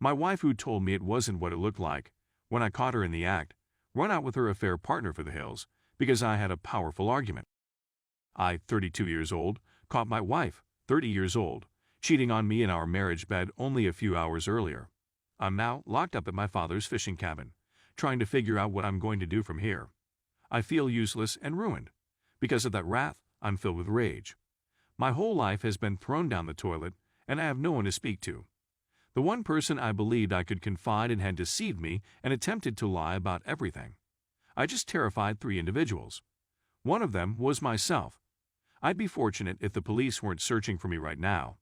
My wife, who told me it wasn't what it looked like, when I caught her in the act, run out with her affair partner for the hills because I had a powerful argument. I, 32 years old, caught my wife, 30 years old, cheating on me in our marriage bed only a few hours earlier. I'm now locked up at my father's fishing cabin, trying to figure out what I'm going to do from here. I feel useless and ruined. Because of that wrath, I'm filled with rage. My whole life has been thrown down the toilet, and I have no one to speak to. The one person I believed I could confide in had deceived me and attempted to lie about everything. I just terrified 3 individuals. One of them was myself. I'd be fortunate if the police weren't searching for me right now.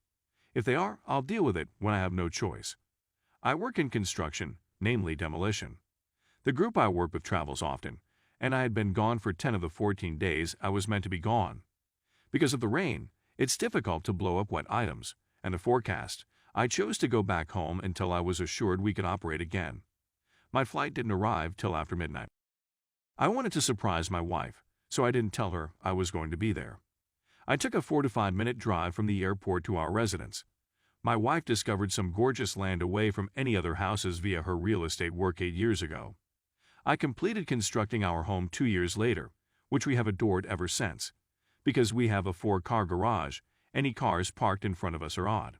If they are, I'll deal with it when I have no choice. I work in construction, namely demolition. The group I work with travels often, and I had been gone for 10 of the 14 days I was meant to be gone. Because of the rain, it's difficult to blow up wet items, and the forecast, I chose to go back home until I was assured we could operate again. My flight didn't arrive till after midnight. I wanted to surprise my wife, so I didn't tell her I was going to be there. I took a 4 to 5 minute drive from the airport to our residence. My wife discovered some gorgeous land away from any other houses via her real estate work 8 years ago. I completed constructing our home 2 years later, which we have adored ever since. Because we have a 4-car garage, any cars parked in front of us are odd.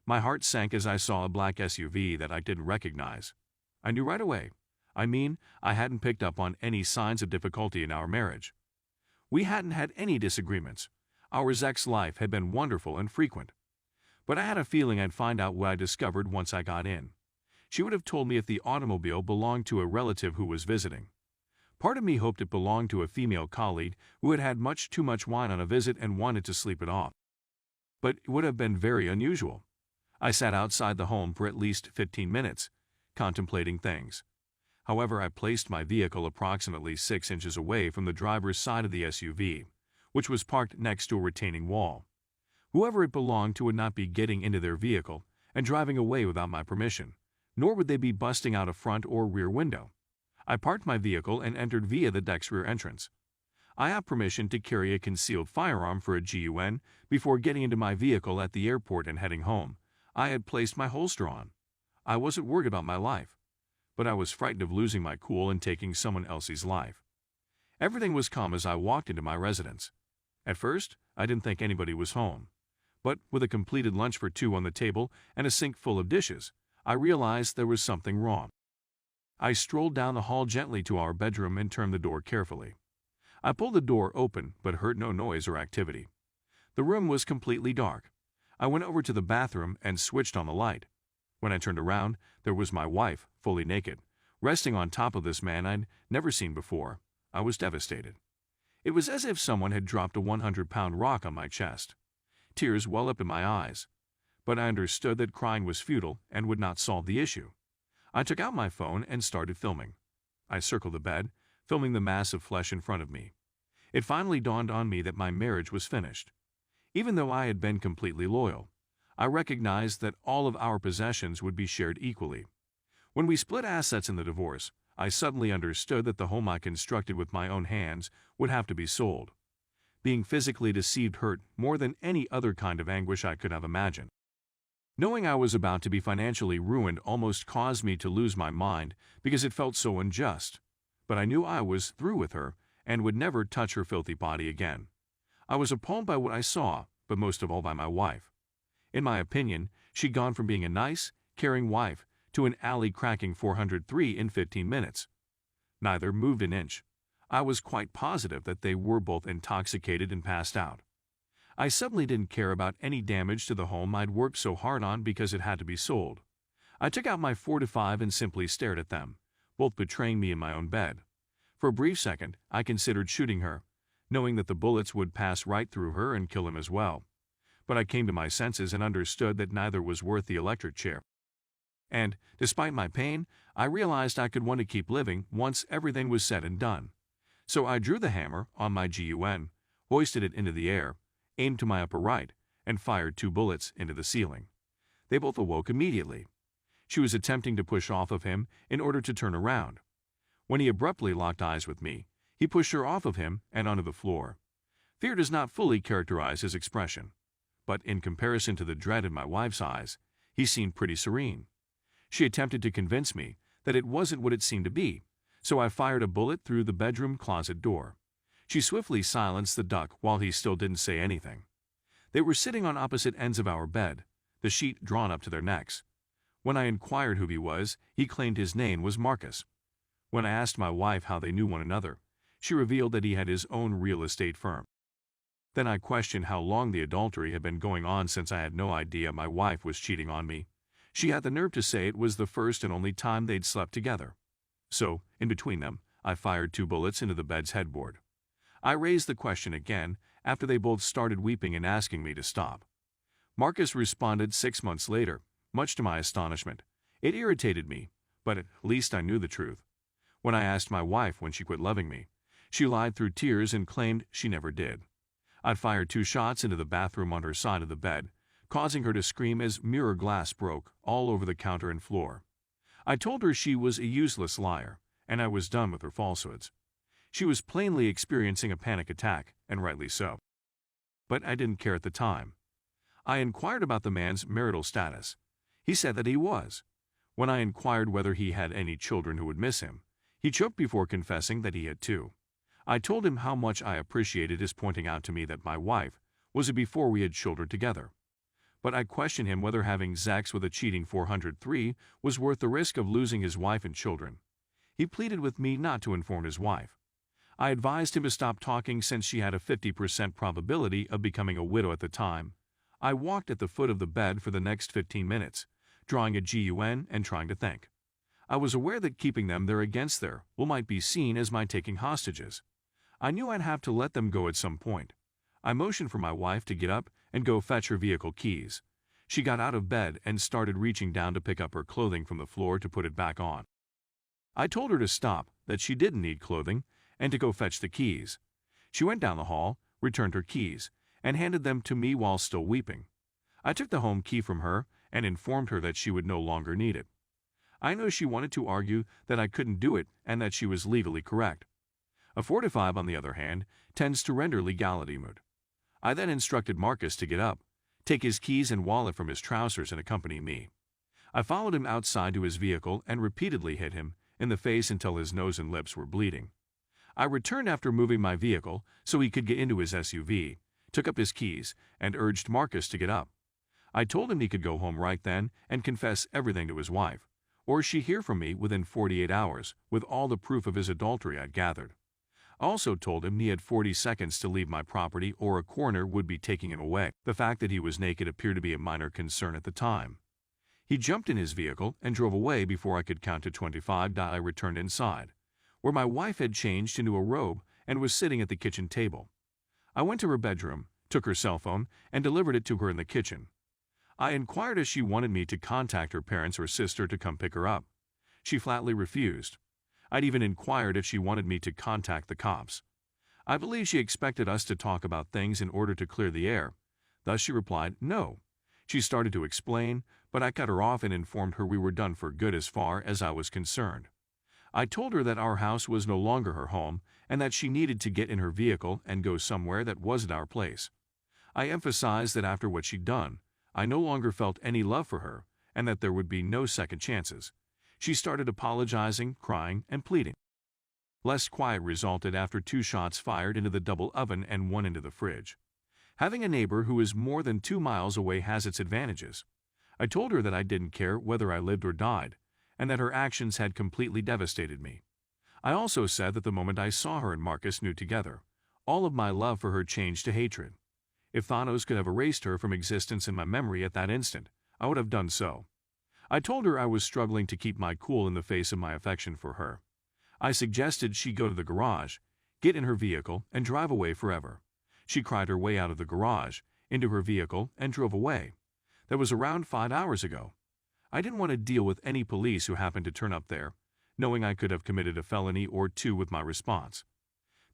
My heart sank as I saw a black SUV that I didn't recognize. I knew right away. I hadn't picked up on any signs of difficulty in our marriage. We hadn't had any disagreements. Our sex life had been wonderful and frequent. But I had a feeling I'd find out what I discovered once I got in. She would have told me if the automobile belonged to a relative who was visiting. Part of me hoped it belonged to a female colleague who had had much too much wine on a visit and wanted to sleep it off. But it would have been very unusual. I sat outside the home for at least 15 minutes, contemplating things. However, I placed my vehicle approximately 6 inches away from the driver's side of the SUV, which was parked next to a retaining wall. Whoever it belonged to would not be getting into their vehicle and driving away without my permission, nor would they be busting out a front or rear window. I parked my vehicle and entered via the deck's rear entrance. I have permission to carry a concealed firearm for a GUN before getting into my vehicle at the airport and heading home. I had placed my holster on. I wasn't worried about my life, but I was frightened of losing my cool and taking someone else's life. Everything was calm as I walked into my residence. At first, I didn't think anybody was home. But with a completed lunch for 2 on the table and a sink full of dishes, I realized there was something wrong. I strolled down the hall gently to our bedroom and turned the door carefully. I pulled the door open but heard no noise or activity. The room was completely dark. I went over to the bathroom and switched on the light. When I turned around, there was my wife, fully naked, resting on top of this man I'd never seen before. I was devastated. It was as if someone had dropped a 100-pound rock on my chest. Tears well up in my eyes. But I understood that crying was futile and would not solve the issue. I took out my phone and started filming. I circled the bed, filming the mass of flesh in front of me. It finally dawned on me that my marriage was finished. Even though I had been completely loyal, I recognized that all of our possessions would be shared equally. When we split assets in the divorce, I suddenly understood that the home I constructed with my own hands would have to be sold. Being physically deceived hurt more than any other kind of anguish I could have imagined. Knowing I was about to be financially ruined almost caused me to lose my mind because it felt so unjust. But I knew I was through with her and would never touch her filthy body again. I was appalled by what I saw, but most of all by my wife. In my opinion, she'd gone from being a nice, caring wife to an alley-cracking 403 in 15 minutes. Neither moved an inch. I was quite positive that they were both intoxicated and passed out. I suddenly didn't care about any damage to the home I'd worked so hard on because it had to be sold. I took out my 45 and simply stared at them, both betraying me in my own bed. For a brief second, I considered shooting her, knowing that the bullets would pass right through her and kill him as well. But I came to my senses and understood that neither was worth the electric chair. And, despite my pain, I realized I could want to keep living once everything was said and done. So I drew the hammer on my GUN, hoisted it into the air, aimed to my upper right, and fired 2 bullets into the ceiling. They both awoke immediately. She was attempting to push off of him in order to turn around. When he abruptly locked eyes with me, he pushed her off of him and onto the floor. Fear does not fully characterize his expression, but in comparison to the dread in my wife's eyes, he seemed pretty serene. She attempted to convince me that it wasn't what it seemed to be, so I fired a bullet through the bedroom closet door. She swiftly silenced the duck while he still didn't say anything. They were sitting on opposite ends of our bed, the sheet drawn up to their necks. When I inquired who he was, he claimed his name was Marcus. When I asked my wife how they knew one another, she revealed that he had his own real estate firm. Then I questioned how long the adultery had been going on, since I had no idea my wife was cheating on me. She had the nerve to say it was the first and only time they'd slept together. So, in between them, I fired 2 bullets into the bed's headboard. I raised the question again after they both started weeping and asking me to stop. Marcus responded 6 months later, much to my astonishment. It irritated me, but at least I knew the truth. When I asked my wife when she quit loving me, she lied through tears and claimed she never did. I'd fired 2 shots into the bathroom on her side of the bed, causing her to scream as mirror glass broke all over the counter and floor. I told her she was a useless liar, and I was done with her falsehoods. She was plainly experiencing a panic attack, and rightly so. But I didn't care at the time. I inquired about the man's marital status. He said that he was. When I inquired whether he had any children who would miss him, he choked before confessing that he had 2. I told him how much I appreciated his pointing out to me that my wife was before we had children together. But I questioned him whether having sex with a cheating 403 was worth the risk of losing his wife and children. He pleaded with me not to inform his wife. I advised him to stop talking since she had a 50% probability of becoming a widow at the time. I walked at the foot of the bed for the next 15 minutes, drawing a GUN and trying to think. I was aware that keeping them there against their will might be seen as my taking hostages. I knew I'd have to let them go at some point. I motioned for my wife to get up and go fetch her vehicle keys. She got out of bed and started reaching down to pick up her clothing from the floor to put it back on. I told her to stop, that she didn't need clothing, and to go fetch the keys. She went down the hall, returned her keys, and handed them to me while still weeping. I took the home key from her and informed her that she would no longer need it. I know she wanted to argue that I couldn't do it and that she was legally correct. A 4-5, on the other hand, tends to render legality moot. I then instructed Marcus to get up, take his keys and wallet from his trousers and accompany me. I followed him outside to his vehicle and repeatedly hit him in the face until his nose and lips were bleeding. I returned after moving my vehicle so he could get into his SUV, took up his keys, and urged Marcus to get up. I told him he could go home right then and confess everything to his wife, or she'd hear from me within 48 hours with all the proof of his adultery I'd gathered. I also told him he had 40 seconds to leave my property or a coroner would be taking him away. The fact that he was naked appeared to be a minor concern at the time. He jumped in his vehicle and drove away before I could count to 25. I returned inside, where my wife had changed into a robe and was sitting at the kitchen table. I went to her bedroom, took her cell phone, and delivered it to her in the kitchen. I inquired if she wanted me to contact her parents or sister to come pick her up. She flatly refused. I'd even inquired if she wanted me to contact the cops. I believe she expected us to talk about things in order to clear the air. Thus she replied, no. She started to explain, but I cut her off and informed her we were done for good as far as I was concerned. I told her that our house was no longer her home and that she needed to get in her vehicle and go somewhere that wasn't our place. I emphasized that after what she'd done, I no longer felt any love for her and that there would be no second chances. She started apologizing, crying, and pleading. Less quiet resulted after 2 shots fired into the double oven and 1 into the fridge. Having a neighbor who is more than 2 miles away has its advantages. I told her that I didn't care whether I lived or died, and that her actions had completely devastated me. I also said that the moment I saw her and Marcus nude together, all of my love for her changed to hatred. If Thanos could have erased her from existence in my memory at that instant, I would have done so. I told her I was struggling to keep my cool in the face of my affection for her. I suggested she go to the garage, get in her vehicle, and drive away forever. She cried her way out of the garage, into her vehicle, and drove away. That was around 5 hours ago. I didn't want to deal with any police who happened to turn up there, knowing I could have committed a felony or 2 with my response.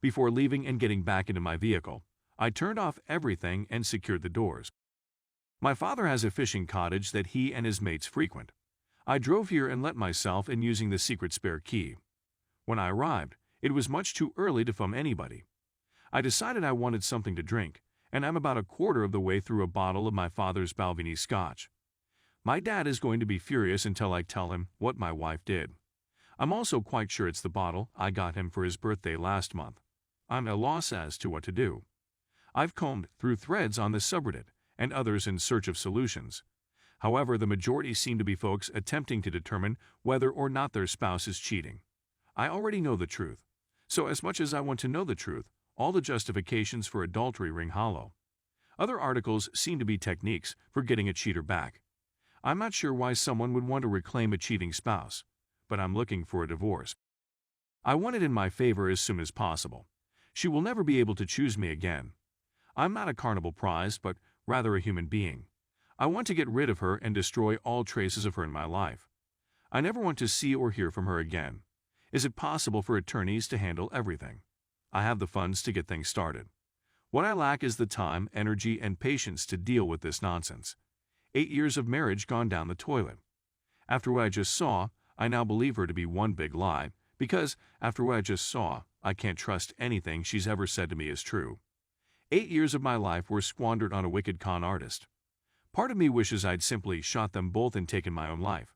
Before leaving and getting back into my vehicle, I turned off everything and secured the doors. My father has a fishing cottage that he and his mates frequent. I drove here and let myself in using the secret spare key. When I arrived, it was much too early to phone anybody. I decided I wanted something to drink, and I'm about a quarter of the way through a bottle of my father's Balvenie scotch. My dad is going to be furious until I tell him what my wife did. I'm also quite sure it's the bottle I got him for his birthday last month. I'm at a loss as to what to do. I've combed through threads on this subreddit and others in search of solutions. However, the majority seem to be folks attempting to determine whether or not their spouse is cheating. I already know the truth. So as much as I want to know the truth, all the justifications for adultery ring hollow. Other articles seem to be techniques for getting a cheater back. I'm not sure why someone would want to reclaim a cheating spouse, but I'm looking for a divorce. I want it in my favor as soon as possible. She will never be able to choose me again. I'm not a carnival prize, but rather a human being. I want to get rid of her and destroy all traces of her in my life. I never want to see or hear from her again. Is it possible for attorneys to handle everything? I have the funds to get things started. What I lack is the time, energy, and patience to deal with this nonsense. 8 years of marriage gone down the toilet. After what I just saw, I now believe her to be one big lie, because after what I just saw, I can't trust anything she's ever said to me is true. 8 years of my life were squandered on a wicked con artist. Part of me wishes I'd simply shot them both and taken my own life.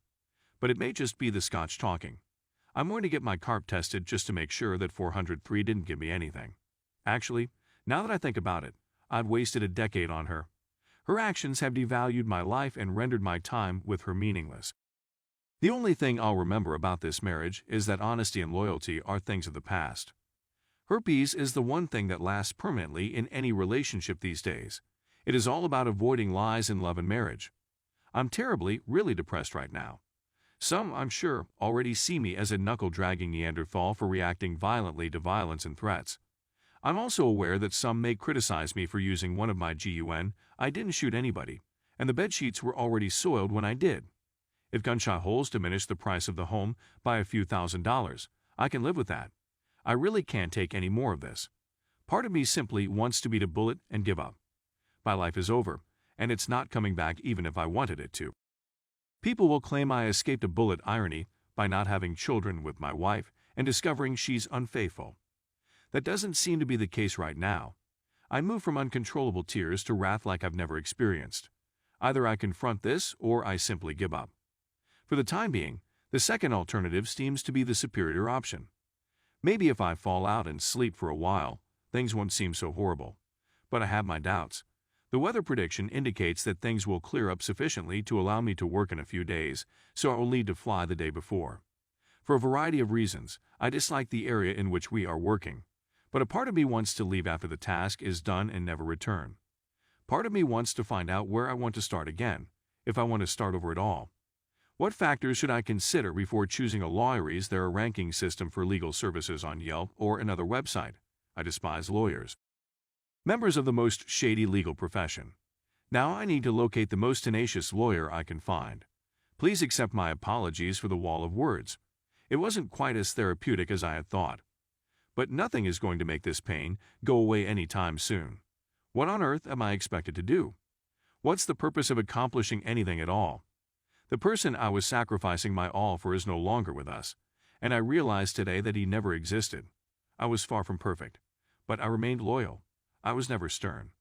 But it may just be the scotch talking. I'm going to get my carp tested just to make sure that 403 didn't give me anything. Actually, now that I think about it, I've wasted a decade on her. Her actions have devalued my life and rendered my time with her meaningless. The only thing I'll remember about this marriage is that honesty and loyalty are things of the past. Herpes is the one thing that lasts permanently in any relationship these days. It is all about avoiding lies in love and marriage. I'm terribly, really depressed right now. Some, I'm sure, already see me as a knuckle-dragging Neanderthal for reacting violently to violence and threats. I'm also aware that some may criticize me for using one of my GUN. I didn't shoot anybody, and the bedsheets were already soiled when I did. If gunshot holes diminish the price of the home by a few $1,000s, I can live with that. I really can't take any more of this. Part of me simply wants to beat a bullet and give up. My life is over, and it's not coming back even if I wanted it to. People will claim I escaped a bullet irony by not having children with my wife and discovering she's unfaithful. That doesn't seem to be the case right now. I move from uncontrollable tears to wrath like I've never experienced. Either I confront this or I simply give up. For the time being, the second alternative seems to be the superior option. Maybe if I fall out and sleep for a while, things won't seem so horrible. But I have my doubts. The weather prediction indicates that things will clear up sufficiently to allow me to work in a few days, so I will need to fly the day before. For a variety of reasons, I dislike the area in which we are working, but a part of me wants to leave after the task is done and never return. Part of me wants to find out where I want to start again, if I want to start over at all. What factors should I consider before choosing a lawyer's? There a ranking system for legal services on Yelp or another website? I despise lawyers. Members of the most shady legal profession. Now I need to locate the most tenacious lawyer I can find. Please accept my apologies for the wall of words. It wasn't quite as therapeutic as I had thought. But nothing is going to make this pain go away anytime soon. What on earth am I expected to do? What's the purpose of accomplishing anything at all? The person I was sacrificing my all for is no longer with us, and I realized today that he never existed. I was far from perfect, but I remained loyal. I was never stern.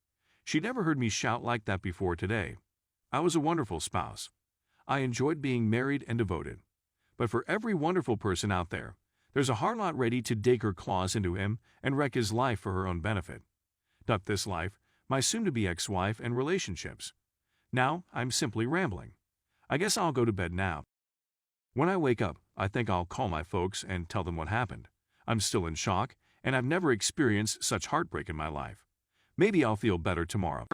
She never heard me shout like that before today. I was a wonderful spouse. I enjoyed being married and devoted. But for every wonderful person out there, there's a harlot ready to dig her claws into him and wreck his life for her own benefit. Duck this life, my soon-to-be ex-wife, and relationships. Now I'm simply rambling. I guess I'll go to bed now. When I wake up, I think I'll call my folks and tell them what happened. I'm still in shock, and I've never experienced such heartbreak in my life. Maybe I'll feel better tomorrow.